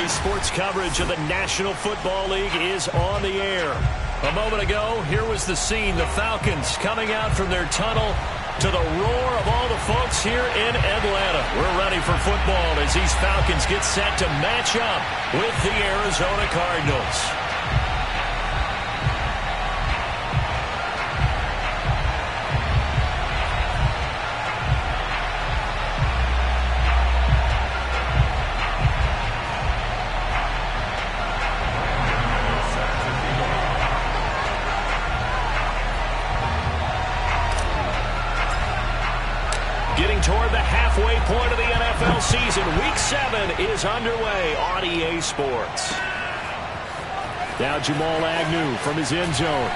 Sports coverage of the National Football League is on the air. A moment ago, here was the scene. The Falcons coming out from their tunnel to the roar of all the folks here in Atlanta. We're ready for football as these Falcons get set to match up with the Arizona Cardinals. Toward the halfway point of the NFL season. Week 7 is underway on EA Sports. Now Jamal Agnew from his end zone.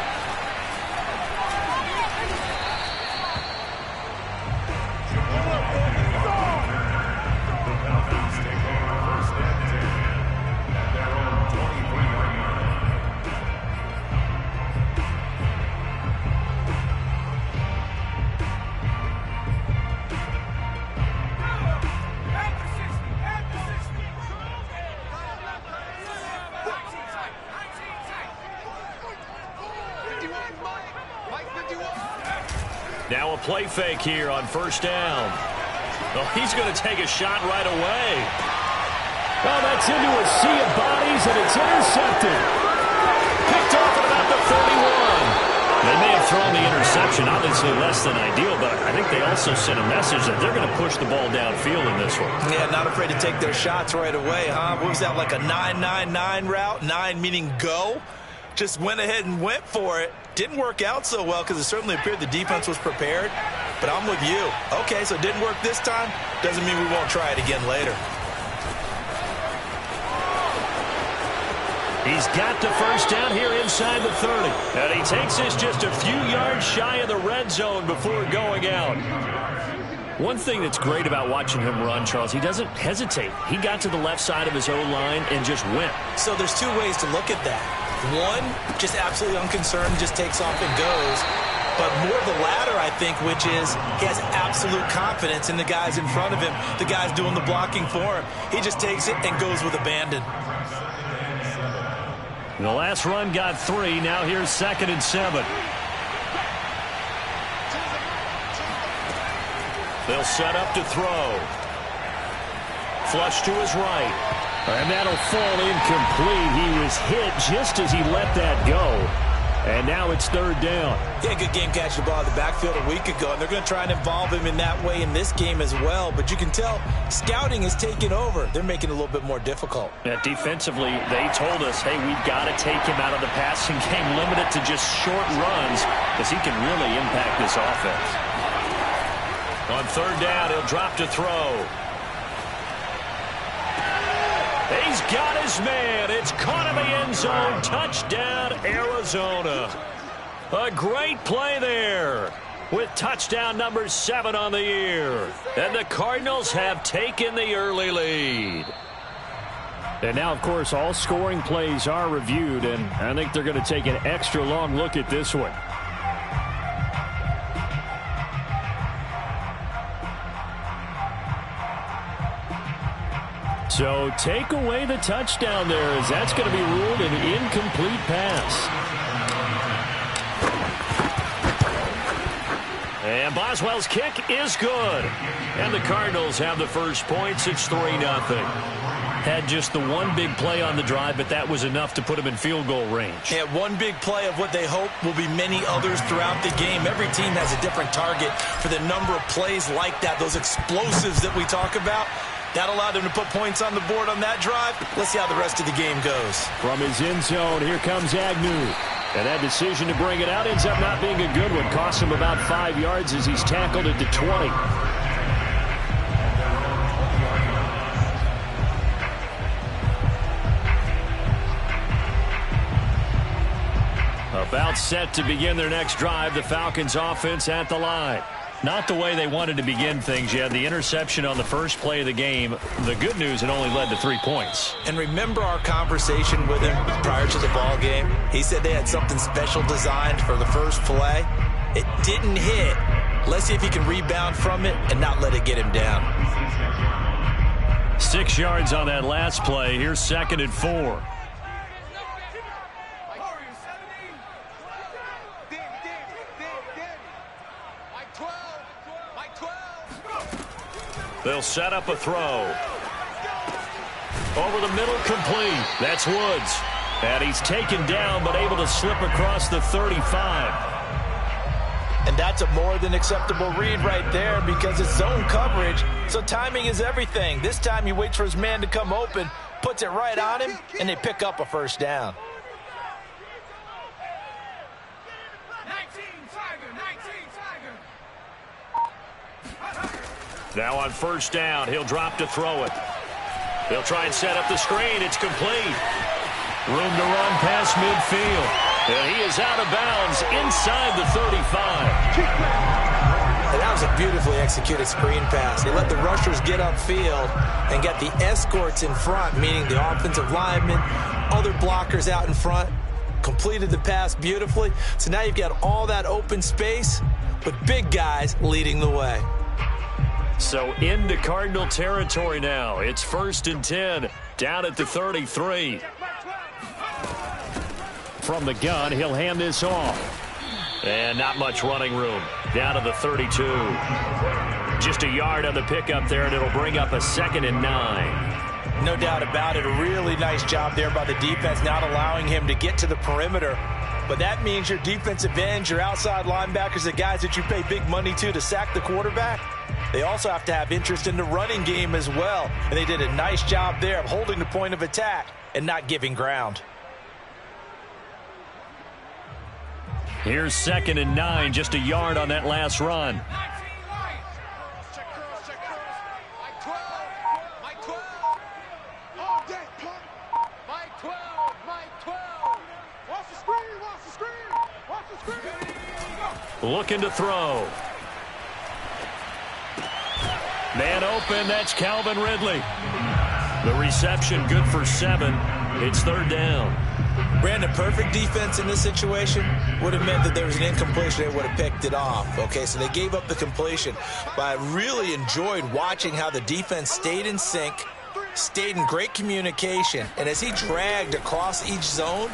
Now a play fake here on first down. Oh, he's going to take a shot right away. Oh, that's into a sea of bodies, and it's intercepted. Picked off at about the 31. They may have thrown the interception, obviously less than ideal, but I think they also sent a message that they're going to push the ball downfield in this one. Yeah, not afraid to take their shots right away, huh? What was that, like a 9-9-9 route? 9 meaning go? Just went ahead and went for it. Didn't work out so well because it certainly appeared the defense was prepared. But I'm with you. Okay, so it didn't work this time. Doesn't mean we won't try it again later. He's got the first down here inside the 30. And he takes this just a few yards shy of the red zone before going out. One thing that's great about watching him run, Charles, he doesn't hesitate. He got to the left side of his O-line and just went. So there's two ways to look at that. One, just absolutely unconcerned, just takes off and goes. But more the latter, I think, which is he has absolute confidence in the guys in front of him, the guys doing the blocking for him. He just takes it and goes with abandon. The last run got 3. Now here's 2nd and 7. They'll set up to throw. Flush to his right. And that'll fall incomplete. He was hit just as he let that go. And now it's 3rd down. Yeah, good game catching the ball in the backfield a week ago. And they're going to try and involve him in that way in this game as well. But you can tell scouting is taking over. They're making it a little bit more difficult. Yeah, defensively, they told us, hey, we've got to take him out of the passing game, limit it to just short runs because he can really impact this offense. On 3rd down, he'll drop to throw. He's got his man. It's caught in the end zone. Touchdown, Arizona. A great play there with touchdown number 7 on the year. And the Cardinals have taken the early lead. And now, of course, all scoring plays are reviewed, and I think they're going to take an extra long look at this one. So take away the touchdown there, as that's going to be ruled an incomplete pass. And Boswell's kick is good. And the Cardinals have the first points. It's 3-0. Had just the one big play on the drive, but that was enough to put him in field goal range. Yeah, one big play of what they hope will be many others throughout the game. Every team has a different target for the number of plays like that, those explosives that we talk about. That allowed him to put points on the board on that drive. Let's see how the rest of the game goes. From his end zone, here comes Agnew. And that decision to bring it out ends up not being a good one. Costs him about 5 yards as he's tackled at the 20. About set to begin their next drive, the Falcons offense at the line. Not the way they wanted to begin things. You had the interception on the first play of the game. The good news, it only led to 3 points. And remember our conversation with him prior to the ball game? He said they had something special designed for the first play. It didn't hit. Let's see if he can rebound from it and not let it get him down. 6 yards on that last play. Here's 2nd and 4. They'll set up a throw. Over the middle, complete. That's Woods. And he's taken down, but able to slip across the 35. And that's a more than acceptable read right there because it's zone coverage, so timing is everything. This time he waits for his man to come open, puts it right on him, and they pick up a first down. 19 Tiger. Now on first down, he'll drop to throw it. They'll try and set up the screen. It's complete. Room to run past midfield. And he is out of bounds inside the 35. And that was a beautifully executed screen pass. They let the rushers get upfield and get the escorts in front, meaning the offensive linemen, other blockers out in front, completed the pass beautifully. So now you've got all that open space with big guys leading the way. So into Cardinal territory now. It's 1st and 10 down at the 33. From the gun, he'll hand this off. And not much running room. Down to the 32. Just a yard on the pickup there, and it'll bring up a 2nd and 9. No doubt about it. A really nice job there by the defense, not allowing him to get to the perimeter. But that means your defensive ends, your outside linebackers, the guys that you pay big money to sack the quarterback, they also have to have interest in the running game as well. And they did a nice job there of holding the point of attack and not giving ground. Here's 2nd and 9, just a yard on that last run. Looking to throw. Man open, that's Calvin Ridley. The reception good for 7. It's 3rd down. Brandon, perfect defense in this situation would have meant that there was an incompletion. They would have picked it off. Okay, so they gave up the completion. But I really enjoyed watching how the defense stayed in sync, stayed in great communication. And as he dragged across each zone,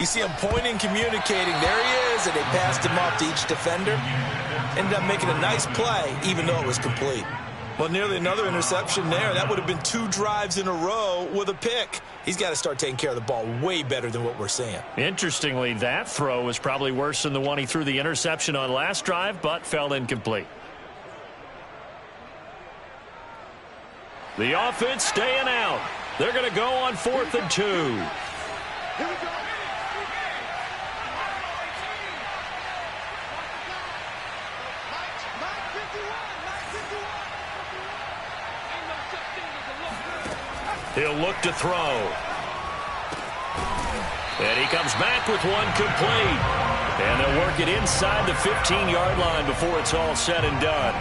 you see him pointing, communicating. There he is, and they passed him off to each defender. Ended up making a nice play, even though it was complete. Well, nearly another interception there. That would have been 2 drives in a row with a pick. He's got to start taking care of the ball way better than what we're seeing. Interestingly, that throw was probably worse than the one he threw the interception on last drive, but fell incomplete. The offense staying out. They're going to go on 4th and 2. Here we go. He'll look to throw. And he comes back with one complete. And they'll work it inside the 15-yard line before it's all said and done.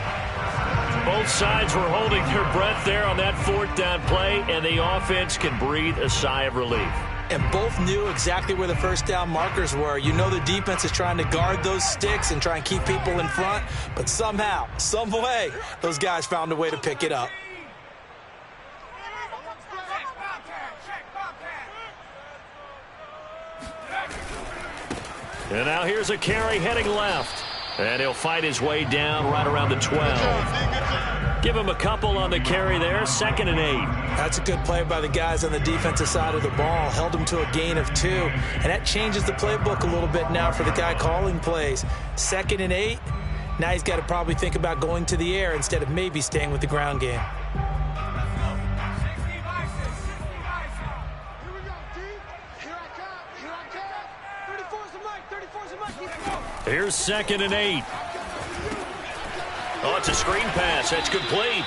Both sides were holding their breath there on that 4th down play, and the offense can breathe a sigh of relief. And both knew exactly where the first down markers were. You know the defense is trying to guard those sticks and try and keep people in front, but somehow, some way, those guys found a way to pick it up. And now here's a carry heading left. And he'll fight his way down right around the 12. Give him a couple on the carry there. 2nd and 8. That's a good play by the guys on the defensive side of the ball. Held him to a gain of 2. And that changes the playbook a little bit now for the guy calling plays. 2nd and 8. Now he's got to probably think about going to the air instead of maybe staying with the ground game. Here's 2nd and 8. Oh, it's a screen pass. That's complete.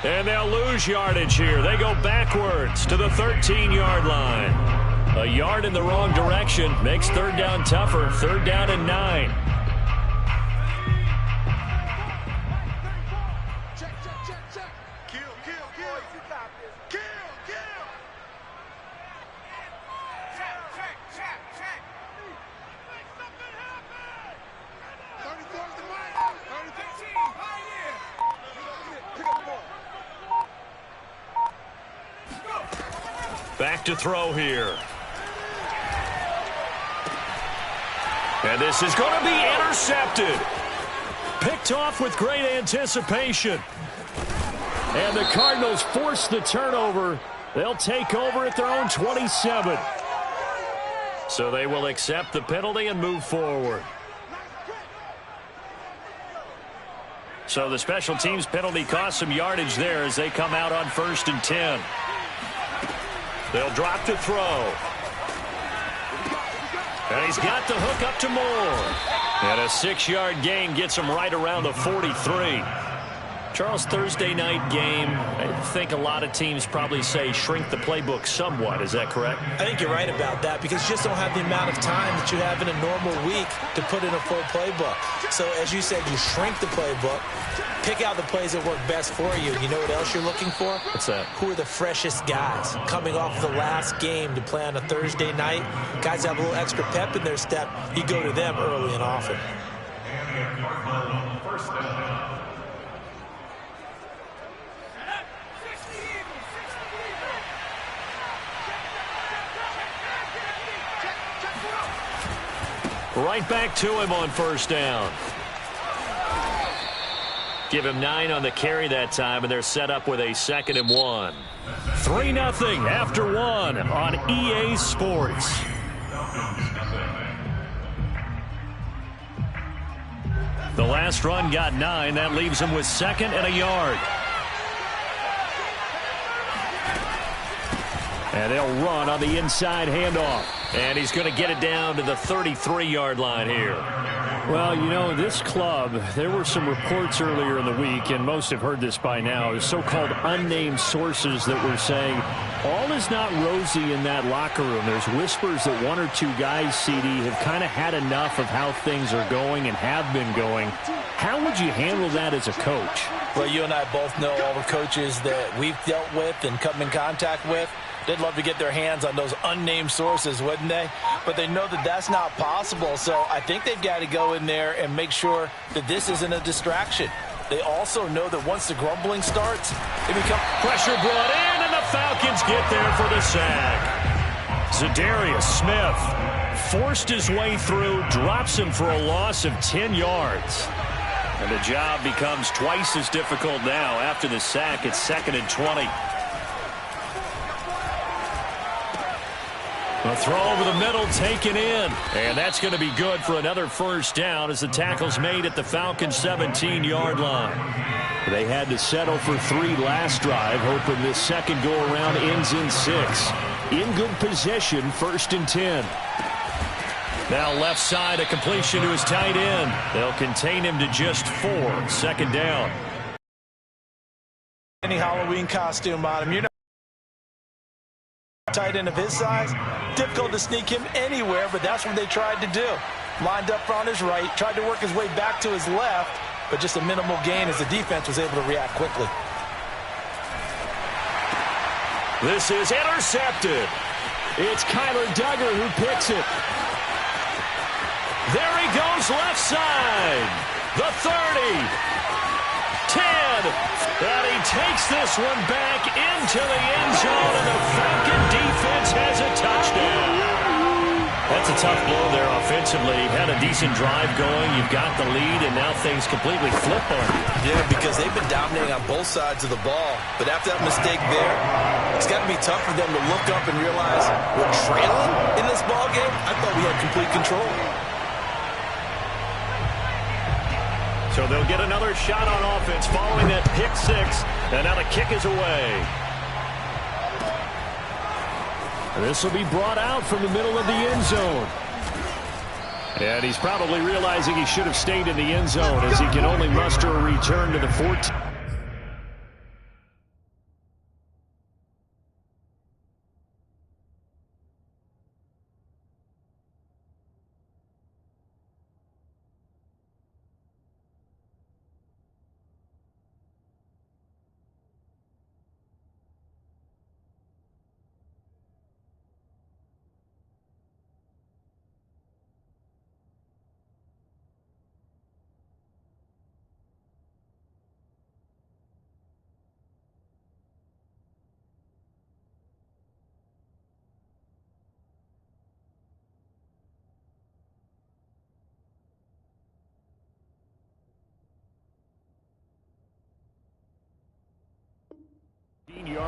And they'll lose yardage here. They go backwards to the 13-yard line. A yard in the wrong direction makes 3rd down tougher. 3rd down and 9. Back to throw here. And this is going to be intercepted. Picked off with great anticipation. And the Cardinals force the turnover. They'll take over at their own 27. So they will accept the penalty and move forward. So the special teams penalty cost some yardage there as they come out on 1st and 10. They'll drop to throw. And he's got the hook up to Moore. And a 6-yard gain gets him right around the 43. Charles, Thursday night game, I think a lot of teams probably say shrink the playbook somewhat. Is that correct? I think you're right about that because you just don't have the amount of time that you have in a normal week to put in a full playbook. So, as you said, you shrink the playbook, pick out the plays that work best for you. You know what else you're looking for? What's that? Who are the freshest guys coming off the last game to play on a Thursday night? Guys have a little extra pep in their step. You go to them early and often. Right back to him on 1st down. Give him 9 on the carry that time, and they're set up with a 2nd and 1. 3-0 after 1 on EA Sports. The last run got 9. That leaves him with 2nd and a yard. And they'll run on the inside handoff. And he's going to get it down to the 33-yard line here. Well, you know, this club, there were some reports earlier in the week, and most have heard this by now, the so-called unnamed sources that were saying all is not rosy in that locker room. There's whispers that 1 or 2 guys, CD, have kind of had enough of how things are going and have been going. How would you handle that as a coach? Well, you and I both know all the coaches that we've dealt with and come in contact with. They'd love to get their hands on those unnamed sources, wouldn't they? But they know that that's not possible. So I think they've got to go in there and make sure that this isn't a distraction. They also know that once the grumbling starts, they become... Pressure brought in, and the Falcons get there for the sack. Za'Darius Smith forced his way through, drops him for a loss of 10 yards. And the job becomes twice as difficult now. After the sack, it's 2nd and 20. A throw over the middle taken in. And that's going to be good for another 1st down as the tackle's made at the Falcons' 17-yard line. They had to settle for 3 last drive, hoping this second go-around ends in 6. In good position, 1st and 10. Now left side, a completion to his tight end. They'll contain him to just 4. 2nd down. Any Halloween costume on him. You're not tight end of his size. Difficult to sneak him anywhere, but that's what they tried to do. Lined up on his right, tried to work his way back to his left, but just a minimal gain as the defense was able to react quickly. This is intercepted. It's Kyler Duggar who picks it. There he goes left side. The 30. 10. And he takes this one back into the end zone, and the Falcon defense has a touchdown. That's a tough blow there offensively. Had a decent drive going. You've got the lead, and now things completely flip on you. Yeah, because they've been dominating on both sides of the ball. But after that mistake there, it's got to be tough for them to look up and realize we're trailing in this ball game. I thought we had complete control. So they'll get another shot on offense following that pick 6. And now the kick is away. And this will be brought out from the middle of the end zone. And he's probably realizing he should have stayed in the end zone as he can only muster a return to the 14.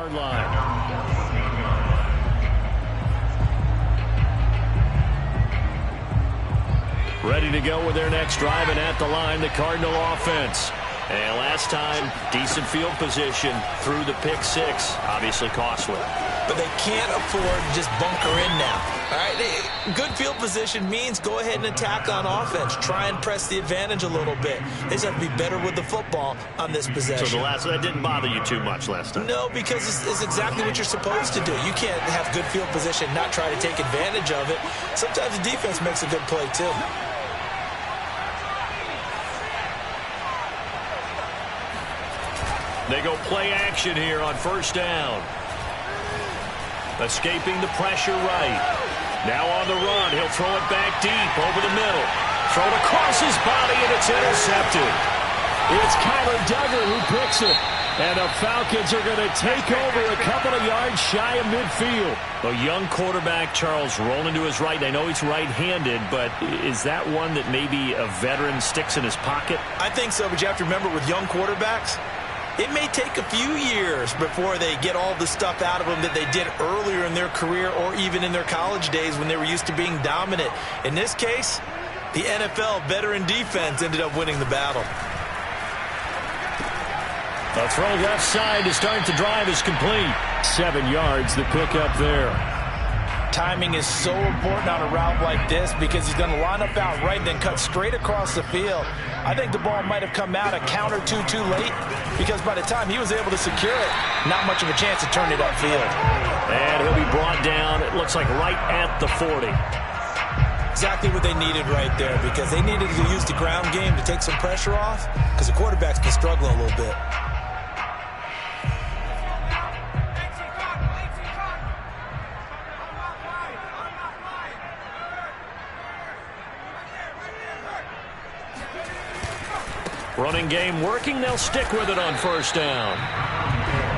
15-yard line. Ready to go with their next drive, and at the line, the Cardinal offense. And last time, decent field position through the pick six. Obviously costly. But they can't afford to just bunker in now. All right, good field position means go ahead and attack on offense. Try and press the advantage a little bit. They just have to be better with the football on this possession. So that didn't bother you too much last time? No, because it's exactly what you're supposed to do. You can't have good field position and not try to take advantage of it. Sometimes the defense makes a good play, too. They go play action here on first down. Escaping the pressure right. Now on the run. He'll throw it back deep over the middle. Throw it across his body, and it's intercepted. It's Kyler Duggar who picks it. And the Falcons are going to take over a couple of yards shy of midfield. A young quarterback, Charles, rolling to his right. I know he's right-handed, but is that one that maybe a veteran sticks in his pocket? I think so, but you have to remember with young quarterbacks, it may take a few years before they get all the stuff out of them that they did earlier in their career or even in their college days when they were used to being dominant. In this case, the NFL veteran defense ended up winning the battle. A throw left side to start the drive is complete. 7 yards, the pickup there. Timing is so important on a route like this because he's going to line up out right and then cut straight across the field. I think the ball might have come out a count or two too late because by the time he was able to secure it, not much of a chance to turn it upfield. And he'll be brought down, it looks like right at the 40. Exactly what they needed right there because they needed to use the ground game to take some pressure off because the quarterback's been struggling a little bit. Running game working. They'll stick with it on first down.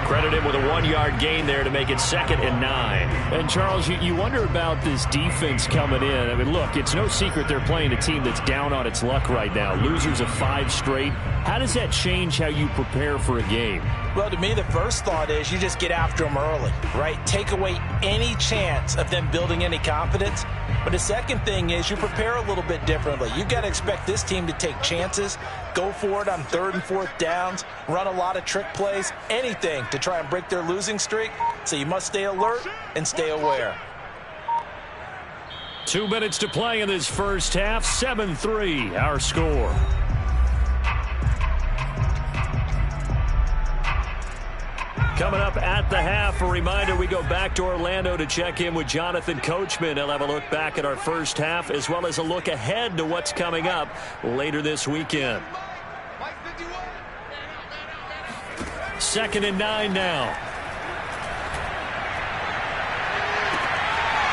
Credit him with a 1-yard gain there to make it 2nd and 9. And, Charles, you wonder about this defense coming in. I mean, look, it's no secret they're playing a team that's down on its luck right now. Losers of 5 straight. How does that change how you prepare for a game? Well, to me, the first thought is you just get after them early, right? Take away any chance of them building any confidence. But the second thing is you prepare a little bit differently. You've got to expect this team to take chances, go for it on 3rd and 4th downs, run a lot of trick plays, anything to try and break their losing streak. So you must stay alert and stay aware. 2 minutes to play in this first half. 7-3, our score. Coming up at the half, a reminder, we go back to Orlando to check in with Jonathan Coachman. He'll have a look back at our first half as well as a look ahead to what's coming up later this weekend. 2nd and 9 now.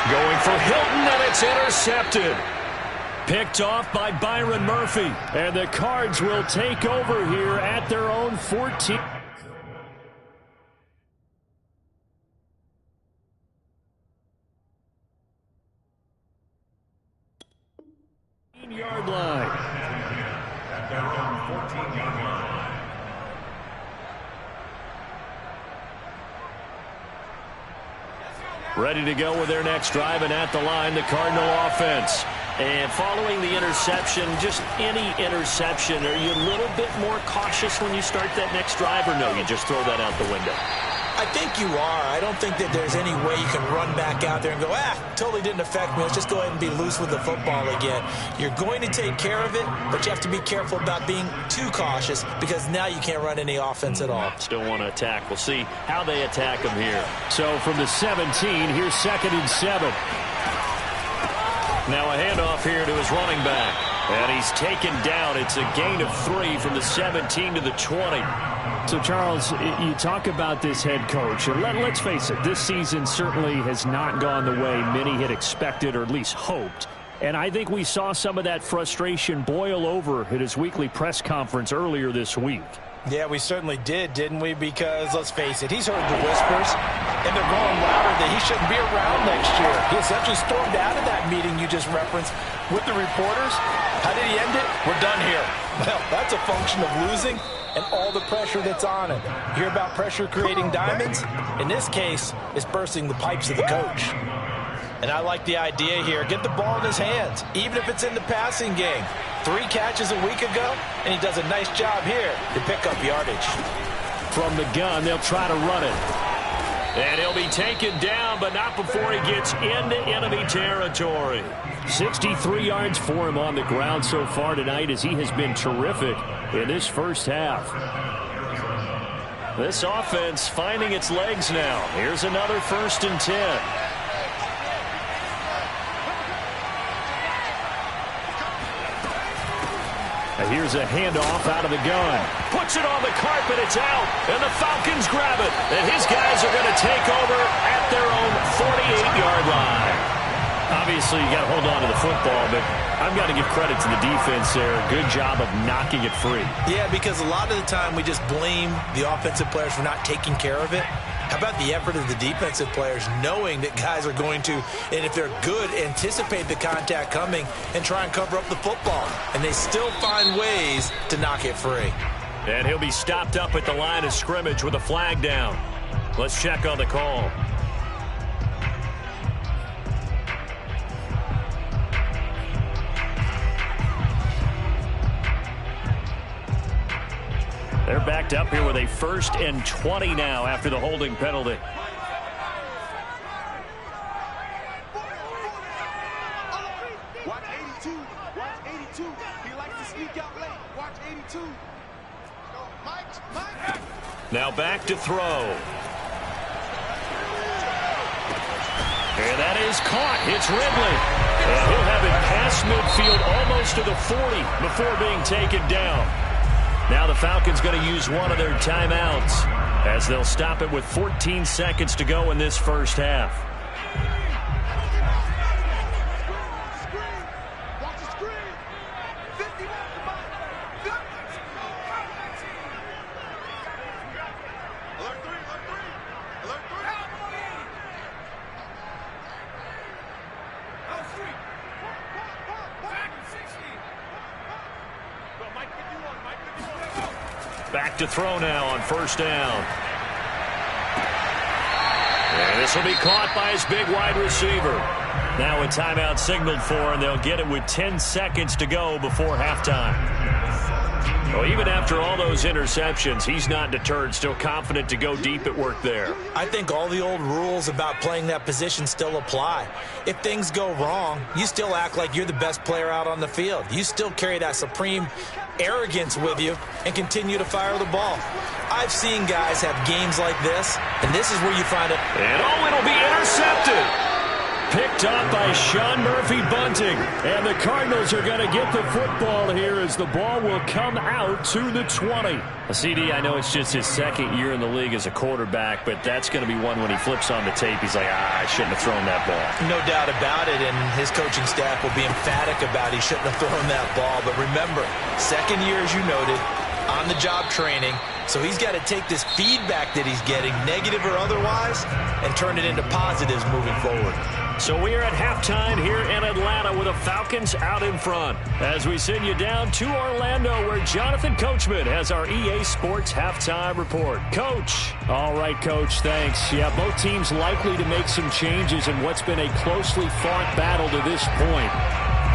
Going for Hilton, and it's intercepted. Picked off by Byron Murphy. And the Cards will take over here at their own 14. Yard line. At their own 14-yard line. Ready to go with their next drive, and at the line, the Cardinal offense. And following the interception, just any interception, are you a little bit more cautious when you start that next drive, or no, you just throw that out the window? I think you are. I don't think that there's any way you can run back out there and go, totally didn't affect me. Let's just go ahead and be loose with the football again. You're going to take care of it, but you have to be careful about being too cautious because now you can't run any offense at all. Still want to attack. We'll see how they attack them here. So from the 17, here's 2nd and 7. Now a handoff here to his running back. And he's taken down. It's a gain of 3 from the 17 to the 20. So, Charles, you talk about this head coach. And let's face it, this season certainly has not gone the way many had expected or at least hoped. And I think we saw some of that frustration boil over at his weekly press conference earlier this week. Yeah, we certainly did, didn't we? Because, let's face it, he's heard the whispers, and they're growing louder that he shouldn't be around next year. He essentially stormed out of that meeting you just referenced with the reporters. How did he end it? We're done here. Well, that's a function of losing and all the pressure that's on him. You hear about pressure creating diamonds? In this case, it's bursting the pipes of the coach. And I like the idea here. Get the ball in his hands, even if it's in the passing game. 3 catches a week ago, and he does a nice job here to pick up yardage. From the gun, they'll try to run it. And he'll be taken down, but not before he gets into enemy territory. 63 yards for him on the ground so far tonight, as he has been terrific in this first half. This offense finding its legs now. Here's another 1st and 10. Here's a handoff out of the gun. Puts it on the carpet. It's out. And the Falcons grab it. And his guys are going to take over at their own 48-yard line. Obviously, you got to hold on to the football, but I've got to give credit to the defense there. Good job of knocking it free. Yeah, because a lot of the time we just blame the offensive players for not taking care of it. How about the effort of the defensive players knowing that guys are going to, and if they're good, anticipate the contact coming and try and cover up the football. And they still find ways to knock it free. And he'll be stopped up at the line of scrimmage with a flag down. Let's check on the call. They're backed up here with a 1st and 20 now after the holding penalty. Watch 82. Watch 82. He likes to sneak out late. Watch 82. Mike. Now back to throw. And that is caught. It's Ridley. And he'll have it past midfield almost to the 40 before being taken down. Now the Falcons going to use one of their timeouts as they'll stop it with 14 seconds to go in this first half. Back to throw now on 1st down. And this will be caught by his big wide receiver. Now a timeout signaled for, and they'll get it with 10 seconds to go before halftime. Well, even after all those interceptions, he's not deterred, still confident to go deep at work there. I think all the old rules about playing that position still apply. If things go wrong, you still act like you're the best player out on the field. You still carry that supreme arrogance with you and continue to fire the ball. I've seen guys have games like this, and this is where you find it. And it'll be intercepted. Picked up by Sean Murphy-Bunting. And the Cardinals are going to get the football here as the ball will come out to the 20. CD, I know it's just his 2nd year in the league as a quarterback, but that's going to be one when he flips on the tape, he's like, I shouldn't have thrown that ball. No doubt about it, and his coaching staff will be emphatic about he shouldn't have thrown that ball. But remember, 2nd year, as you noted, on-the-job training. So he's got to take this feedback that he's getting, negative or otherwise, and turn it into positives moving forward. So we are at halftime here in Atlanta with the Falcons out in front. As we send you down to Orlando, where Jonathan Coachman has our EA Sports halftime report. Coach. All right, Coach, thanks. Yeah, both teams likely to make some changes in what's been a closely fought battle to this point.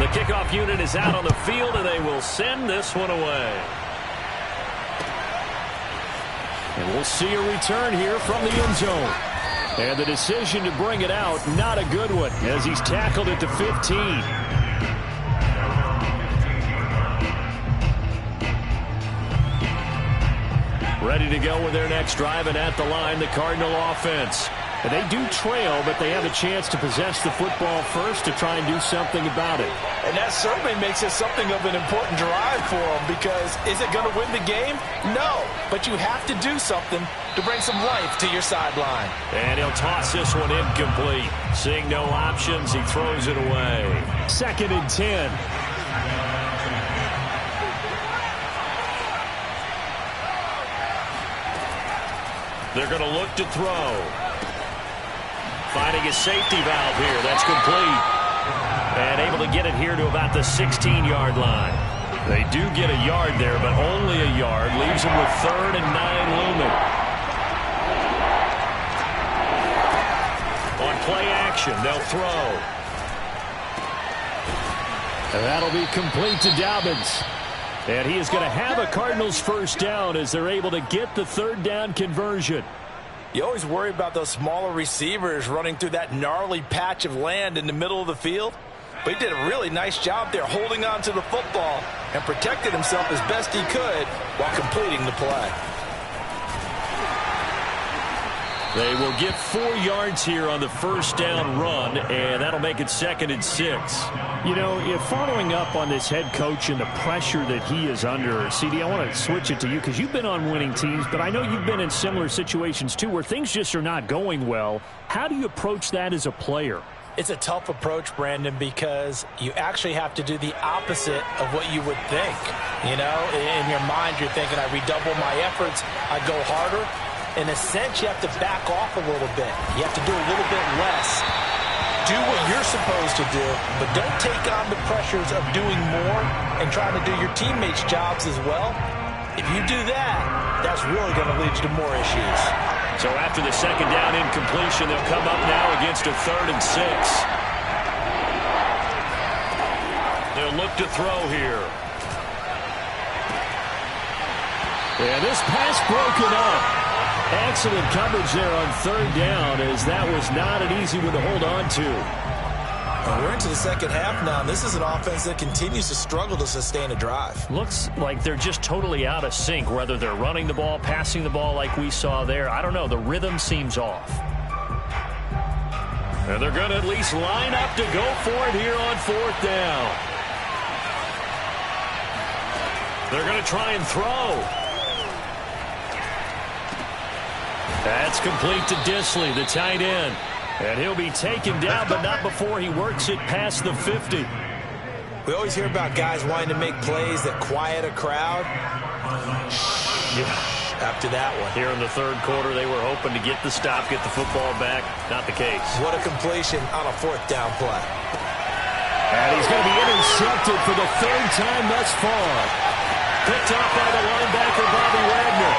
The kickoff unit is out on the field, and they will send this one away. And we'll see a return here from the end zone. And the decision to bring it out, not a good one, as he's tackled at the 15. Ready to go with their next drive, and at the line, the Cardinal offense. And they do trail, but they have a chance to possess the football first to try and do something about it. And that certainly makes it something of an important drive for them, because is it going to win the game? No, but you have to do something to bring some life to your sideline. And he'll toss this one incomplete. Seeing no options, he throws it away. 2nd and 10. They're going to look to throw. Finding a safety valve here. That's complete. And able to get it here to about the 16-yard line. They do get a yard there, but only a yard. Leaves them with 3rd and 9 looming. On play action, they'll throw. And that'll be complete to Dobbins. And he is going to have a Cardinals first down as they're able to get the 3rd down conversion. You always worry about those smaller receivers running through that gnarly patch of land in the middle of the field. But he did a really nice job there holding on to the football and protected himself as best he could while completing the play. They will get 4 yards here on the first down run, and that'll make it 2nd and 6. You know, if following up on this head coach and the pressure that he is under, CD, I want to switch it to you because you've been on winning teams, but I know you've been in similar situations too where things just are not going well. How do you approach that as a player? It's a tough approach, Brandon, because you actually have to do the opposite of what you would think. You know, in your mind, you're thinking, I redouble my efforts, I go harder. In a sense, you have to back off a little bit. You have to do a little bit less. Do what you're supposed to do, but don't take on the pressures of doing more and trying to do your teammates' jobs as well. If you do that, that's really going to lead you to more issues. So after the 2nd down incompletion, they'll come up now against a 3rd and 6. They'll look to throw here. Yeah, this pass broken up. Excellent coverage there on 3rd down, as that was not an easy one to hold on to. We're into the second half now, and this is an offense that continues to struggle to sustain a drive. Looks like they're just totally out of sync, whether they're running the ball, passing the ball like we saw there. I don't know. The rhythm seems off. And they're going to at least line up to go for it here on 4th down. They're going to try and throw. That's complete to Disley, the tight end. And he'll be taken down, but not before he works it past the 50. We always hear about guys wanting to make plays that quiet a crowd. After that one. Here in the 3rd quarter, they were hoping to get the stop, get the football back. Not the case. What a completion on a 4th down play. And he's going to be intercepted for the 3rd time thus far. Picked off by the linebacker, Bobby Wagner.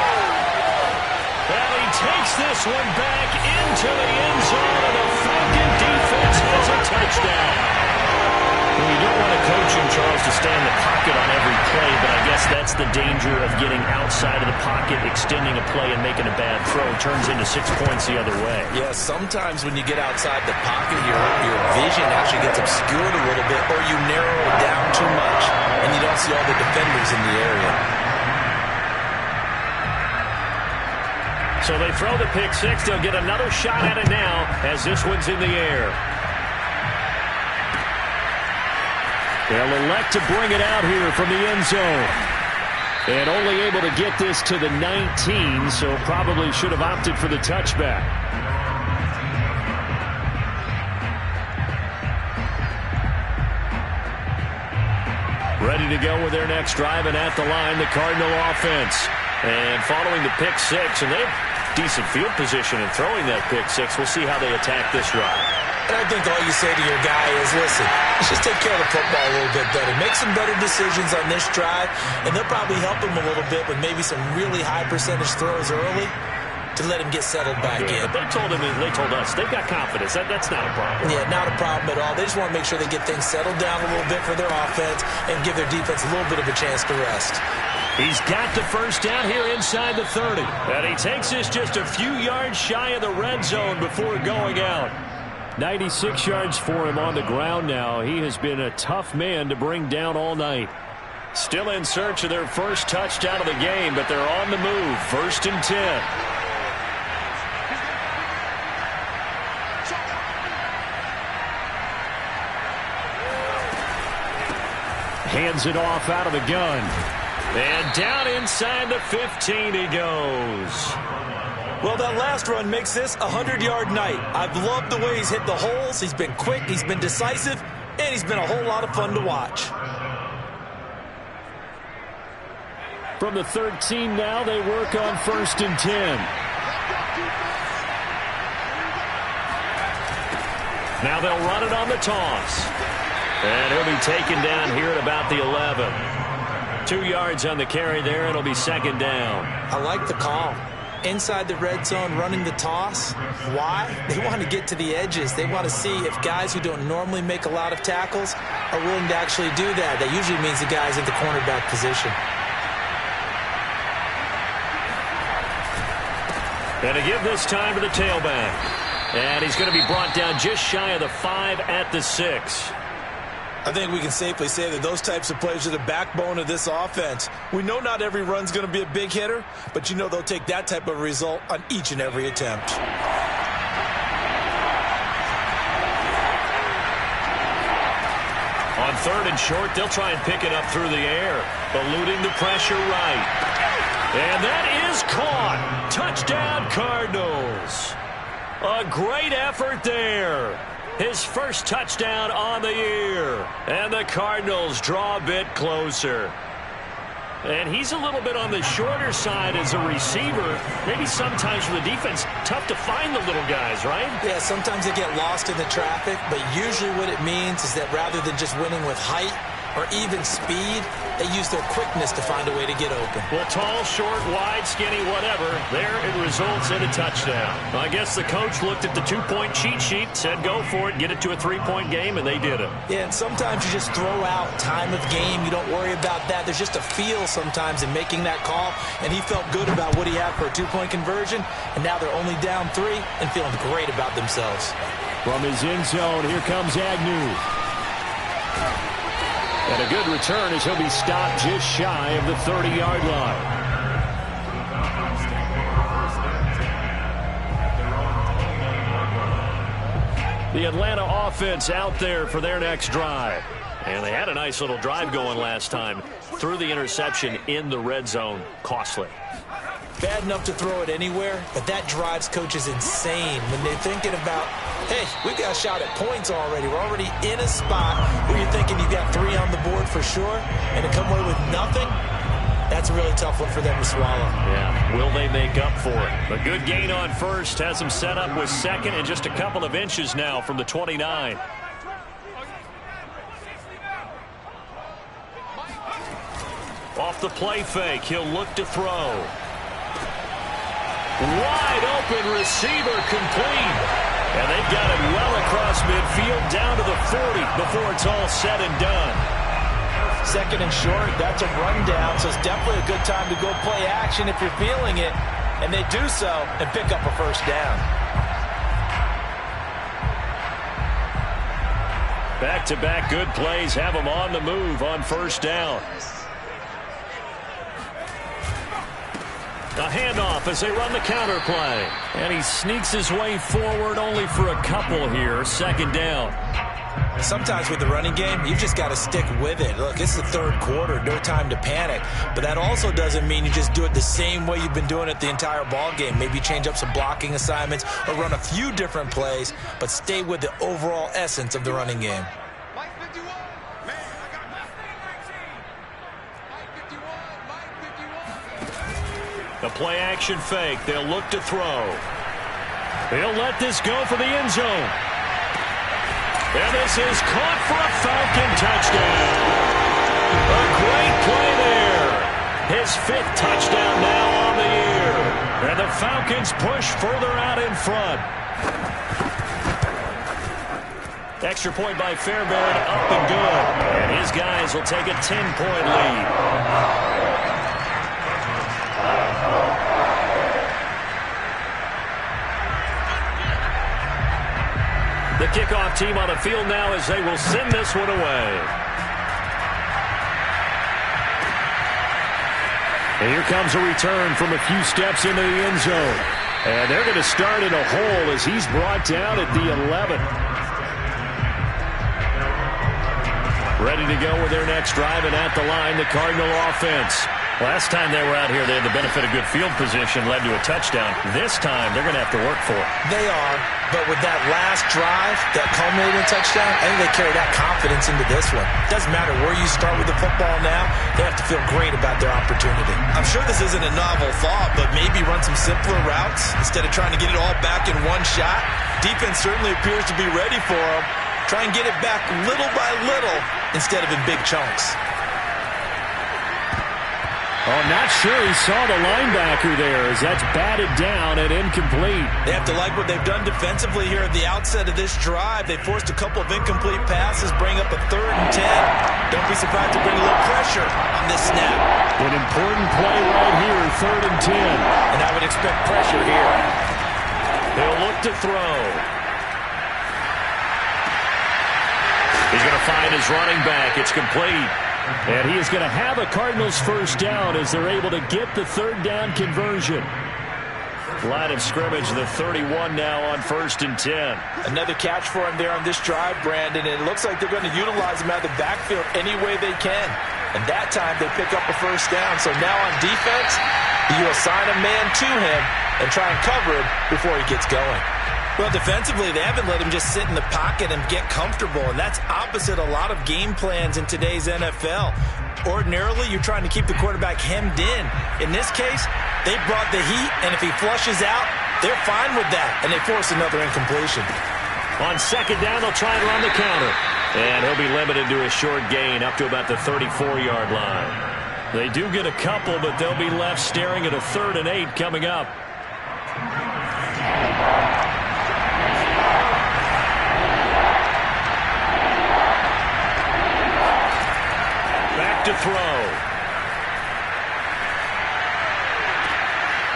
And he takes this one back into the end zone, and the Falcon defense has a touchdown. Well, you don't want a coach in Charles to stay in the pocket on every play, but I guess that's the danger of getting outside of the pocket, extending a play, and making a bad throw. Turns into 6 points the other way. Yeah, sometimes when you get outside the pocket, your vision actually gets obscured a little bit, or you narrow it down too much, and you don't see all the defenders in the area. So they throw the pick 6. They'll get another shot at it now as this one's in the air. They'll elect to bring it out here from the end zone. And only able to get this to the 19, so probably should have opted for the touchback. Ready to go with their next drive, and at the line, the Cardinal offense. And following the pick 6, and they have decent field position in throwing that pick 6. We'll see how they attack this drive. And I think all you say to your guy is, listen, let's just take care of the football a little bit better. Make some better decisions on this drive, and they'll probably help him a little bit with maybe some really high percentage throws early to let him get settled back in. But they told us they've got confidence. That's not a problem. Yeah, not a problem at all. They just want to make sure they get things settled down a little bit for their offense and give their defense a little bit of a chance to rest. He's got the first down here inside the 30. And he takes this just a few yards shy of the red zone before going out. 96 yards for him on the ground now. He has been a tough man to bring down all night. Still in search of their first touchdown of the game, but they're on the move. 1st and 10. Hands it off out of the gun. And down inside the 15 he goes. Well, that last run makes this a 100-yard night. I've loved the way he's hit the holes. He's been quick, he's been decisive, and he's been a whole lot of fun to watch. From the 13 now, they work on 1st and 10. Now they'll run it on the toss. And he'll be taken down here at about the 11. 2 yards on the carry there. It'll be second down. I like the call. Inside the red zone, running the toss. Why? They want to get to the edges. They want to see if guys who don't normally make a lot of tackles are willing to actually do that. That usually means the guys at the cornerback position. And to give this time to the tailback. And he's going to be brought down just shy of the 5 at the 6. I think we can safely say that those types of plays are the backbone of this offense. We know not every run's going to be a big hitter, but you know they'll take that type of result on each and every attempt. On 3rd and short, they'll try and pick it up through the air, eluding the pressure right. And that is caught. Touchdown, Cardinals. A great effort there. His first touchdown on the year. And the Cardinals draw a bit closer. And he's a little bit on the shorter side as a receiver. Maybe sometimes for the defense, tough to find the little guys, right? Yeah, sometimes they get lost in the traffic, but usually what it means is that rather than just winning with height or even speed, they use their quickness to find a way to get open. Well, tall, short, wide, skinny, whatever, there it results in a touchdown. I guess the coach looked at the 2-point cheat sheet, said go for it, get it to a 3-point game, and they did it. Yeah, and sometimes you just throw out time of game. You don't worry about that. There's just a feel sometimes in making that call, and he felt good about what he had for a 2-point conversion, and now they're only down 3 and feeling great about themselves. From his end zone, here comes Agnew. And a good return as he'll be stopped just shy of the 30-yard line. The Atlanta offense out there for their next drive. And they had a nice little drive going last time. Threw the interception in the red zone. Costly. Bad enough to throw it anywhere, but that drives coaches insane when they're thinking about, hey, we got a shot at points already. We're already in a spot where you're thinking you got 3 on the board for sure, and to come away with nothing, that's a really tough one for them to swallow. Yeah, will they make up for it? A good gain on first has them set up with second and just a couple of inches now from the 29. Off the play fake, he'll look to throw. Wide open receiver complete. And they've got it well across midfield down to the 40 before it's all said and done. 2nd and short, that's a rundown, so it's definitely a good time to go play action if you're feeling it. And they do so and pick up a first down. Back-to-back good plays have them on the move on first down. A handoff as they run the counter play. And he sneaks his way forward only for a couple here. 2nd down. Sometimes with the running game, you've just got to stick with it. Look, it's the 3rd quarter, no time to panic. But that also doesn't mean you just do it the same way you've been doing it the entire ball game. Maybe change up some blocking assignments or run a few different plays, but stay with the overall essence of the running game. The play action fake. They'll look to throw. They'll let this go for the end zone. And this is caught for a Falcon touchdown. A great play there. His 5th touchdown now on the year. And the Falcons push further out in front. Extra point by Fairbairn, up and good. And his guys will take a 10-point lead. The kickoff team on the field now as they will send this one away. And here comes a return from a few steps into the end zone. And they're going to start in a hole as he's brought down at the 11. Ready to go with their next drive, and at the line, the Cardinal offense. Last time they were out here, they had the benefit of good field position, led to a touchdown. This time, they're going to have to work for it. They are, but with that last drive, that culminating touchdown, I think they carry that confidence into this one. Doesn't matter where you start with the football now, they have to feel great about their opportunity. I'm sure this isn't a novel thought, but maybe run some simpler routes instead of trying to get it all back in one shot. Defense certainly appears to be ready for them. Try and get it back little by little instead of in big chunks. Oh, not sure he saw the linebacker there as that's batted down and incomplete. They have to like what they've done defensively here at the outset of this drive. They forced a couple of incomplete passes, bring up a 3rd and 10. Don't be surprised to bring a little pressure on this snap. An important play right here, 3rd and 10. And I would expect pressure here. He'll look to throw. He's going to find his running back. It's complete. And he is going to have a Cardinals first down as they're able to get the 3rd down conversion. Line of scrimmage, the 31 now on 1st and 10. Another catch for him there on this drive, Brandon. And it looks like they're going to utilize him out of the backfield any way they can. And that time they pick up a first down. So now on defense, you assign a man to him and try and cover him before he gets going. Well, defensively, they haven't let him just sit in the pocket and get comfortable, and that's opposite a lot of game plans in today's NFL. Ordinarily, you're trying to keep the quarterback hemmed in. In this case, they brought the heat, and if he flushes out, they're fine with that, and they force another incompletion. On 2nd down, they'll try and run the counter. And he'll be limited to a short gain up to about the 34-yard line. They do get a couple, but they'll be left staring at a 3rd and 8 coming up. To throw.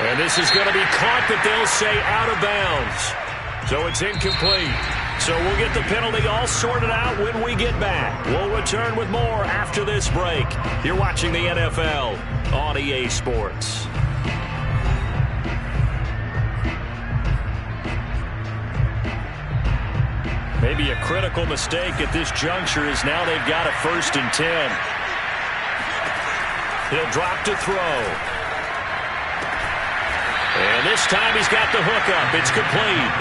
And this is going to be caught, but they'll say out of bounds. So it's incomplete. So we'll get the penalty all sorted out when we get back. We'll return with more after this break. You're watching the NFL on EA Sports. Maybe a critical mistake at this juncture is now they've got a 1st and 10. He'll drop to throw. And this time he's got the hookup. It's complete.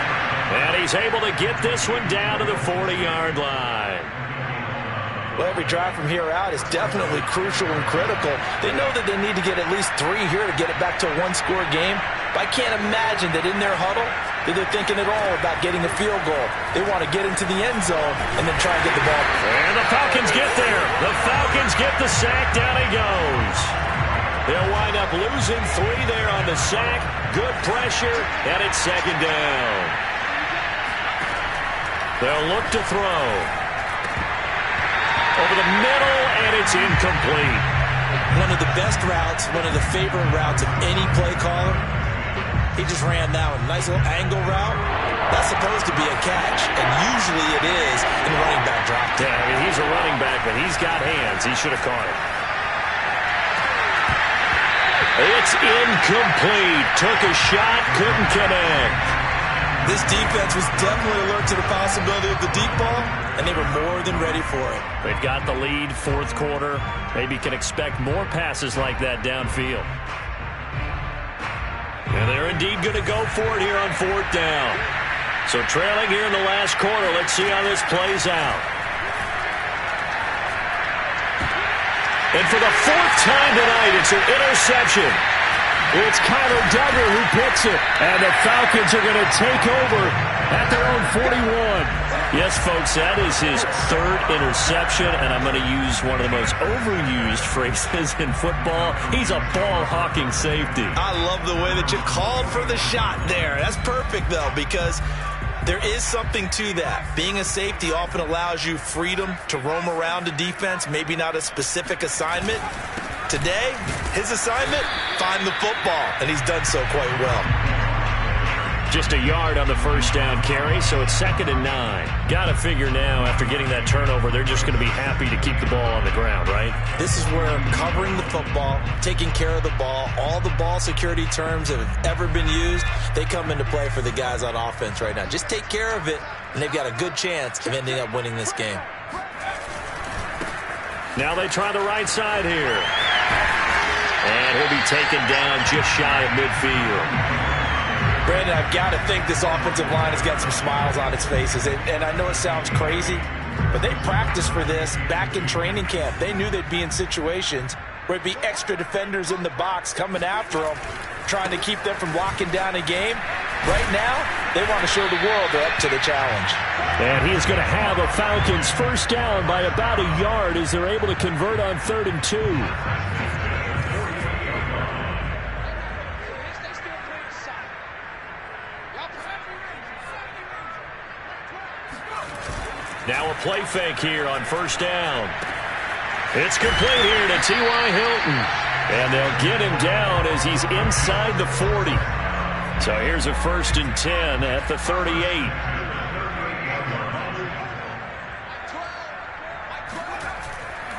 And he's able to get this one down to the 40-yard line. Well, every drive from here out is definitely crucial and critical. They know that they need to get at least 3 here to get it back to a 1-score game. But I can't imagine that in their huddle that they're thinking at all about getting a field goal. They want to get into the end zone and then try and get the ball. And the Falcons get there. The Falcons get the sack. Down he goes. They'll wind up losing 3 there on the sack. Good pressure, and it's 2nd down. They'll look to throw. Over the middle, and it's incomplete. One of the best routes, one of the favorite routes of any play caller. He just ran that one. Nice little angle route. That's supposed to be a catch, and usually it is in running back drop. Yeah, I mean, he's a running back, but he's got hands. He should have caught it. It's incomplete. Took a shot, couldn't connect. This defense was definitely alert to the possibility of the deep ball, and they were more than ready for it. They've got the lead, 4th quarter. Maybe can expect more passes like that downfield. And they're indeed going to go for it here on 4th down. So trailing here in the last quarter. Let's see how this plays out. And for the 4th time tonight, it's an interception. It's Kyler Duggar who picks it. And the Falcons are going to take over at their own 41. Yes, folks, that is his 3rd interception, and I'm going to use one of the most overused phrases in football. He's a ball-hawking safety. I love the way that you called for the shot there. That's perfect, though, because there is something to that. Being a safety often allows you freedom to roam around a defense, maybe not a specific assignment. Today, his assignment, find the football, and he's done so quite well. Just a yard on the 1st down carry, so it's 2nd and 9. Got to figure now, after getting that turnover, they're just going to be happy to keep the ball on the ground, right? This is where covering the football, taking care of the ball, all the ball security terms that have ever been used, they come into play for the guys on offense right now. Just take care of it, and they've got a good chance of ending up winning this game. Now they try the right side here. And he'll be taken down just shy of midfield. Brandon, I've got to think this offensive line has got some smiles on its faces. And I know it sounds crazy, but they practiced for this back in training camp. They knew they'd be in situations where it'd be extra defenders in the box coming after them, trying to keep them from locking down a game. Right now, they want to show the world they're up to the challenge. And he is going to have a Falcons first down by about a yard as they're able to convert on 3rd and 2. Now a play fake here on first down. It's complete here to T.Y. Hilton. And they'll get him down as he's inside the 40. So here's a 1st and 10 at the 38.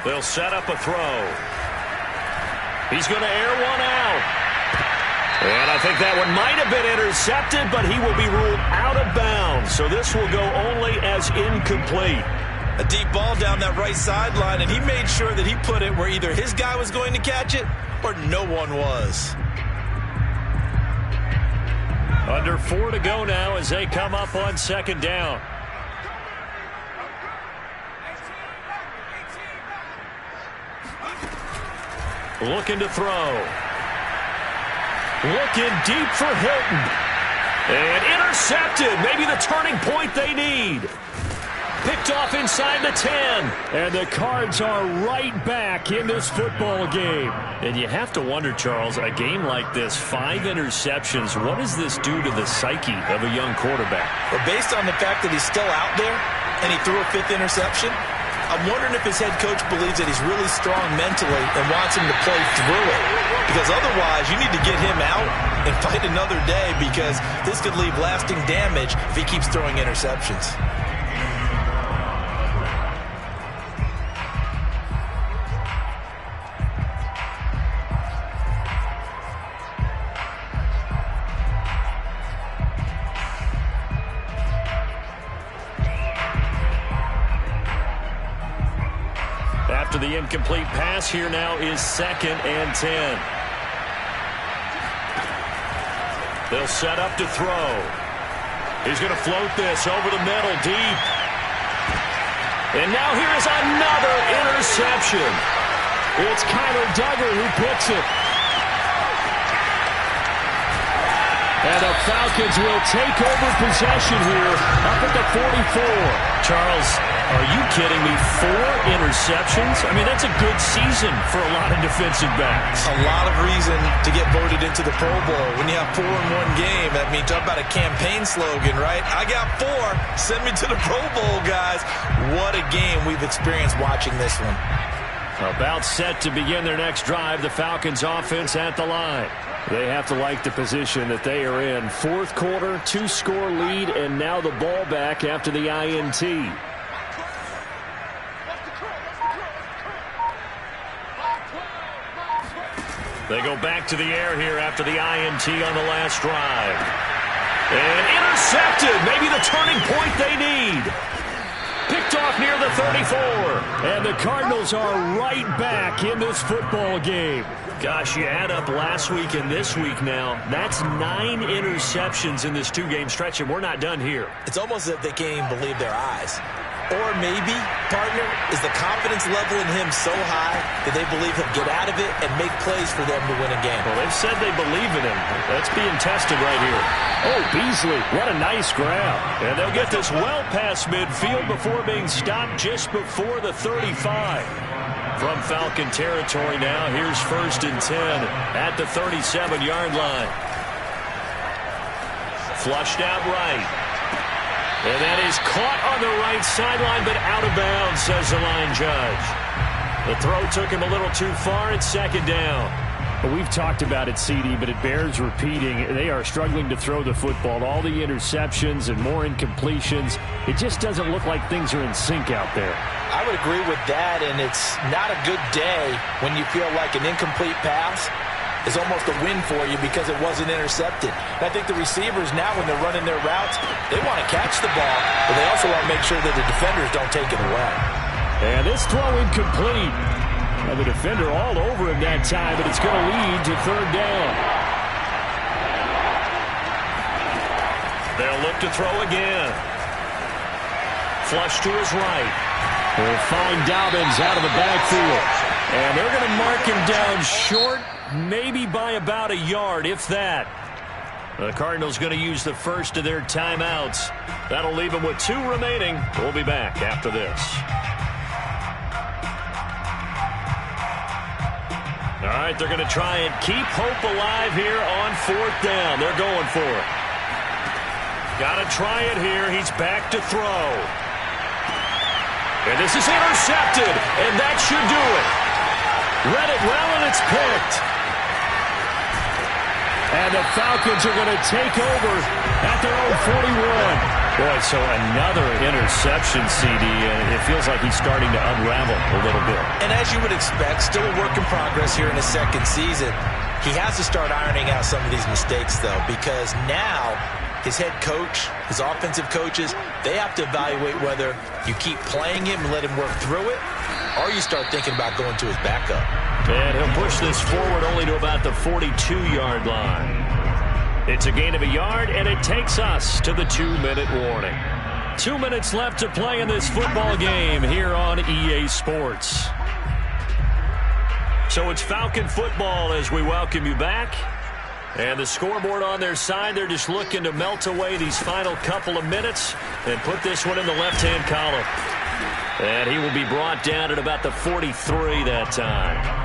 They'll set up a throw. He's going to air one out. And I think that one might have been intercepted, but he will be ruled out of bounds. So this will go only as incomplete. A deep ball down that right sideline, and he made sure that he put it where either his guy was going to catch it or no one was. Under 4 to go now as they come up on 2nd down. Looking to throw. Looking deep for Hilton. And intercepted. Maybe the turning point they need. Picked off inside the 10. And the Cards are right back in this football game. And you have to wonder, Charles, a game like this, 5 interceptions, what does this do to the psyche of a young quarterback? But based on the fact that he's still out there and he threw a 5th interception, I'm wondering if his head coach believes that he's really strong mentally and wants him to play through it. Because otherwise, you need to get him out and fight another day, because this could leave lasting damage if he keeps throwing interceptions. After the incomplete pass, here now is 2nd and 10. They'll set up to throw. He's going to float this over the middle, deep. And now here is another interception. It's Kyler Duggar who picks it. And the Falcons will take over possession here up at the 44. Charles, are you kidding me? 4 interceptions? I mean, that's a good season for a lot of defensive backs. A lot of reason to get voted into the Pro Bowl. When you have 4 in one game, that means talk about a campaign slogan, right? I got 4. Send me to the Pro Bowl, guys. What a game we've experienced watching this one. About set to begin their next drive. The Falcons offense at the line. They have to like the position that they are in. 4th quarter, 2-score lead, and now the ball back after the INT. They go back to the air here after the INT on the last drive. And intercepted. Maybe the turning point they need. Picked off near the 34. And the Cardinals are right back in this football game. Gosh, you add up last week and this week now. That's 9 interceptions in this 2-game stretch, and we're not done here. It's almost as if they can't even believe their eyes. Or maybe, partner, is the confidence level in him so high that they believe he'll get out of it and make plays for them to win a game. Well, they've said they believe in him. That's being tested right here. Oh, Beasley, what a nice grab. And they'll get this well past midfield before being stopped just before the 35. From Falcon territory now, here's 1st and 10 at the 37-yard line. Flushed out right. And that is caught on the right sideline, but out of bounds, says the line judge. The throw took him a little too far. It's 2nd down. Well, we've talked about it, CD, but it bears repeating. They are struggling to throw the football. All the interceptions and more incompletions. It just doesn't look like things are in sync out there. I would agree with that, and it's not a good day when you feel like an incomplete pass is almost a win for you because it wasn't intercepted. And I think the receivers now, when they're running their routes, they want to catch the ball, but they also want to make sure that the defenders don't take it away. And this throw incomplete. Now the defender all over him that time, but it's going to lead to 3rd down. They'll look to throw again. Flush to his right. We'll find Dobbins out of the backfield. And they're going to mark him down short, maybe by about a yard, if that. The Cardinals going to use the first of their timeouts. That'll leave them with 2 remaining. We'll be back after this. All right, they're going to try and keep hope alive here on 4th down. They're going for it. Got to try it here. He's back to throw. And this is intercepted, and that should do it. Read it well, and it's picked. And the Falcons are going to take over at their own 41. Boy, so another interception, CD, and it feels like he's starting to unravel a little bit. And as you would expect, still a work in progress here in his second season. He has to start ironing out some of these mistakes, though, because now his head coach, his offensive coaches, they have to evaluate whether you keep playing him and let him work through it, or you start thinking about going to his backup. And he'll push this forward only to about the 42-yard line. It's a gain of a yard, and it takes us to the 2-minute warning. 2 minutes left to play in this football game here on EA Sports. So it's Falcon football as we welcome you back. And the scoreboard on their side, they're just looking to melt away these final couple of minutes and put this one in the left-hand column. And he will be brought down at about the 43 that time.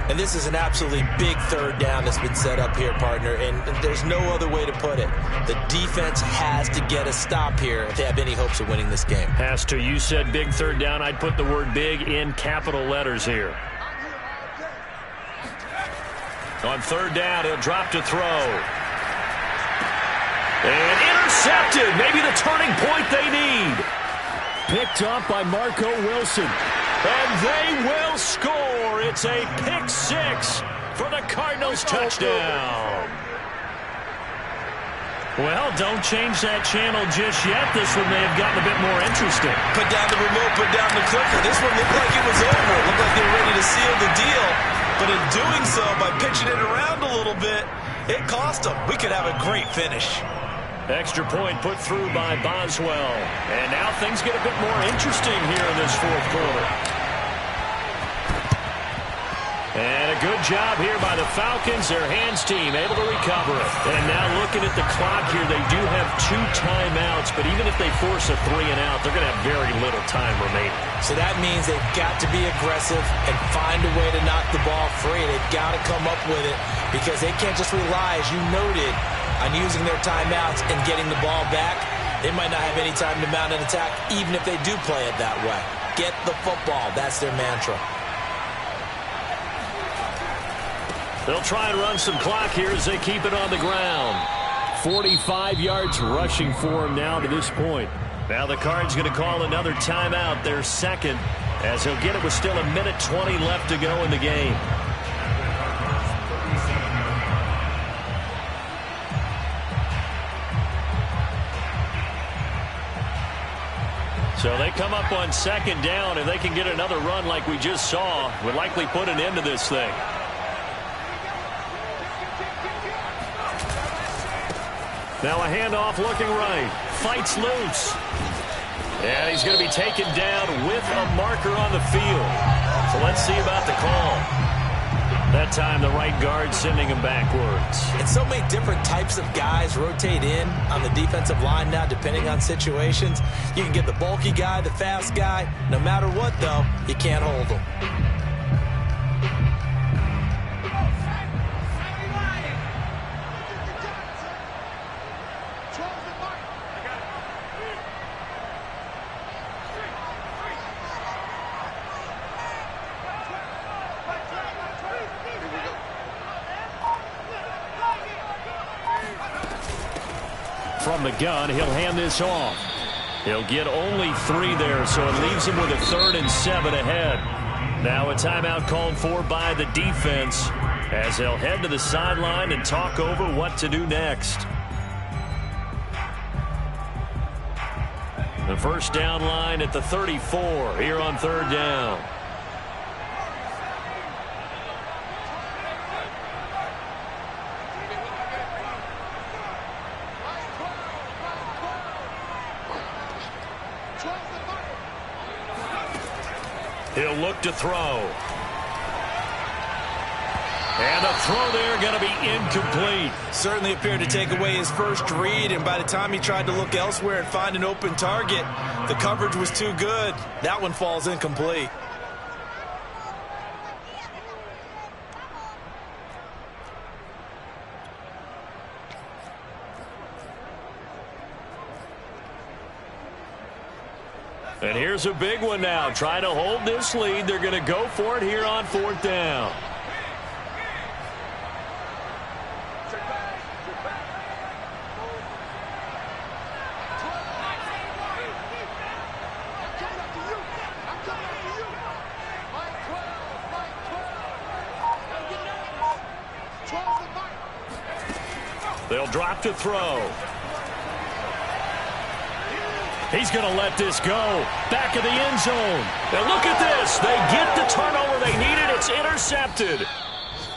And this is an absolutely big third down that's been set up here, partner, and there's no other way to put it. The defense has to get a stop here if they have any hopes of winning this game. Has to. You said big third down. I'd put the word big in capital letters here. On third down, he'll drop to throw. And intercepted. Maybe the turning point they need. Picked up by Marco Wilson. And they will score. It's a pick six for the Cardinals touchdown. Well, don't change that channel just yet. This one may have gotten a bit more interesting. Put down the remote, put down the clicker. This one looked like it was over. It looked like they were ready to seal the deal. But in doing so, by pitching it around a little bit, it cost them. We could have a great finish. Extra point put through by Boswell. And now things get a bit more interesting here in this fourth quarter. And a good job here by the Falcons. Their hands team able to recover it. And now looking at the clock here, they do have 2 timeouts. But even if they force a 3 and out, they're going to have very little time remaining. So that means they've got to be aggressive and find a way to knock the ball free. They've got to come up with it because they can't just rely, as you noted, on using their timeouts and getting the ball back. They might not have any time to mount an attack, even if they do play it that way. Get the football. That's their mantra. They'll try and run some clock here as they keep it on the ground. 45 yards rushing for him now to this point. Now the Cards going to call another timeout, their second, as he'll get it with still 1:20 left to go in the game. So they come up on second down, and they can get another run like we just saw. Would likely put an end to this thing. Now a handoff looking right. Fights loose. And he's going to be taken down with a marker on the field. So let's see about the call. That time the right guard sending him backwards. And so many different types of guys rotate in on the defensive line now, depending on situations. You can get the bulky guy, the fast guy. No matter what, though, you can't hold them. From the gun, he'll hand this off. He'll get only 3 there, so it leaves him with a 3rd and 7 ahead. Now a timeout called for by the defense as they'll head to the sideline and talk over what to do next. The first down line at the 34 here on 3rd down. He'll look to throw. And the throw there going to be incomplete. Certainly appeared to take away his first read, and by the time he tried to look elsewhere and find an open target, the coverage was too good. That one falls incomplete. And here's a big one now. Trying to hold this lead. They're going to go for it here on 4th down. They'll drop to throw. He's going to let this go. Back of the end zone. Now look at this. They get the turnover they needed. It's intercepted.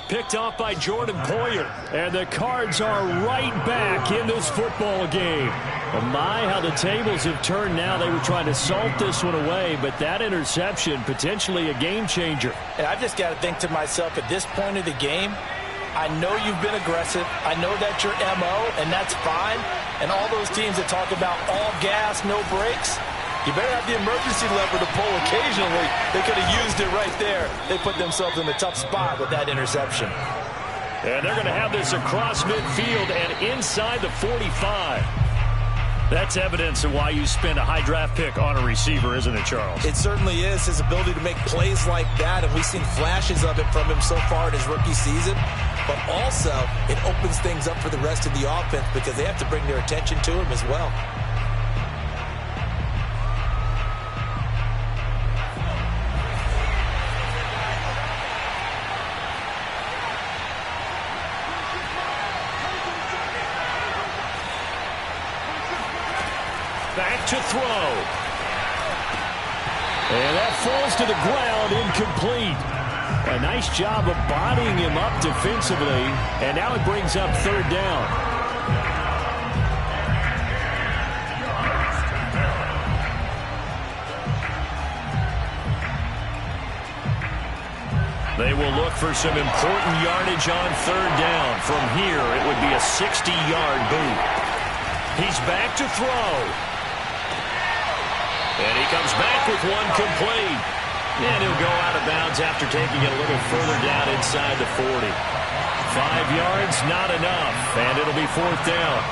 Picked off by Jordan Poyer. And the Cards are right back in this football game. Oh my, how the tables have turned now. They were trying to salt this one away, but that interception, potentially a game changer. And I just got to think to myself, at this point of the game, I know you've been aggressive. I know that's your MO, and that's fine. And all those teams that talk about all gas, no brakes, you better have the emergency lever to pull occasionally. They could have used it right there. They put themselves in a tough spot with that interception. And they're going to have this across midfield and inside the 45. That's evidence of why you spend a high draft pick on a receiver, isn't it, Charles? It certainly is. His ability to make plays like that, and we've seen flashes of it from him so far in his rookie season. But also, it opens things up for the rest of the offense because they have to bring their attention to him as well. Back to throw. And that falls to the ground, incomplete. A nice job of bodying him up defensively. And now it brings up 3rd down. They will look for some important yardage on 3rd down. From here, it would be a 60-yard boot. He's back to throw. And he comes back with one complete. And he'll go out of bounds after taking it a little further down inside the 40. 5 yards, not enough. And it'll be 4th down.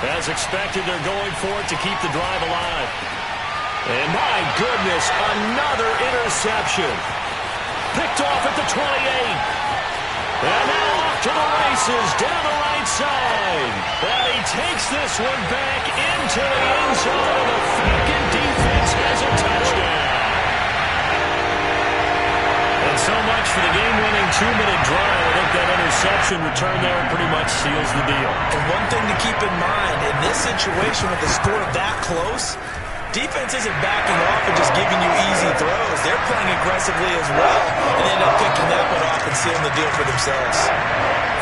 As expected, they're going for it to keep the drive alive. And my goodness, another interception. Picked off at the 28. And now off to the races down the right side. And he takes this one back into the end zone. And the Falcon defense has a touchdown. And so much for the game-winning 2-minute drive. I think that interception return there pretty much seals the deal. And one thing to keep in mind, in this situation with the score that close, defense isn't backing off and just giving you easy throws. They're playing aggressively as well and end up picking that one off and sealing the deal for themselves.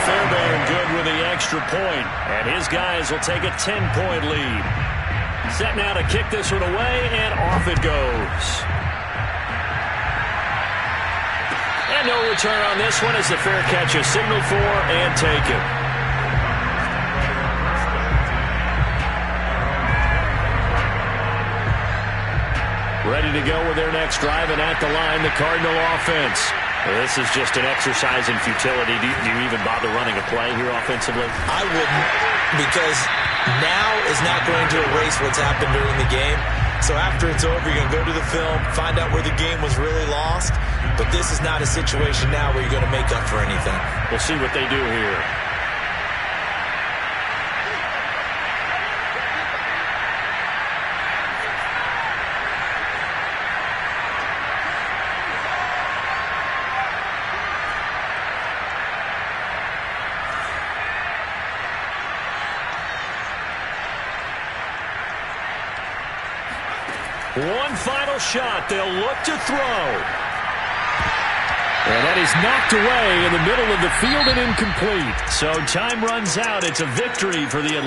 Fairbairn good with the extra point, and his guys will take a 10-point lead. Set now to kick this one away, and off it goes. And no return on this one as the fair catch is signaled for and taken. Ready to go with their next drive, and at the line, the Cardinal offense. This is just an exercise in futility. Do you even bother running a play here offensively? I wouldn't, because now is not going to erase what's happened during the game. So after it's over, you're going to go to the film, find out where the game was really lost. But this is not a situation now where you're going to make up for anything. We'll see what they do here. One final shot. They'll look to throw. And that is knocked away in the middle of the field and incomplete. So time runs out. It's a victory for the Atlanta.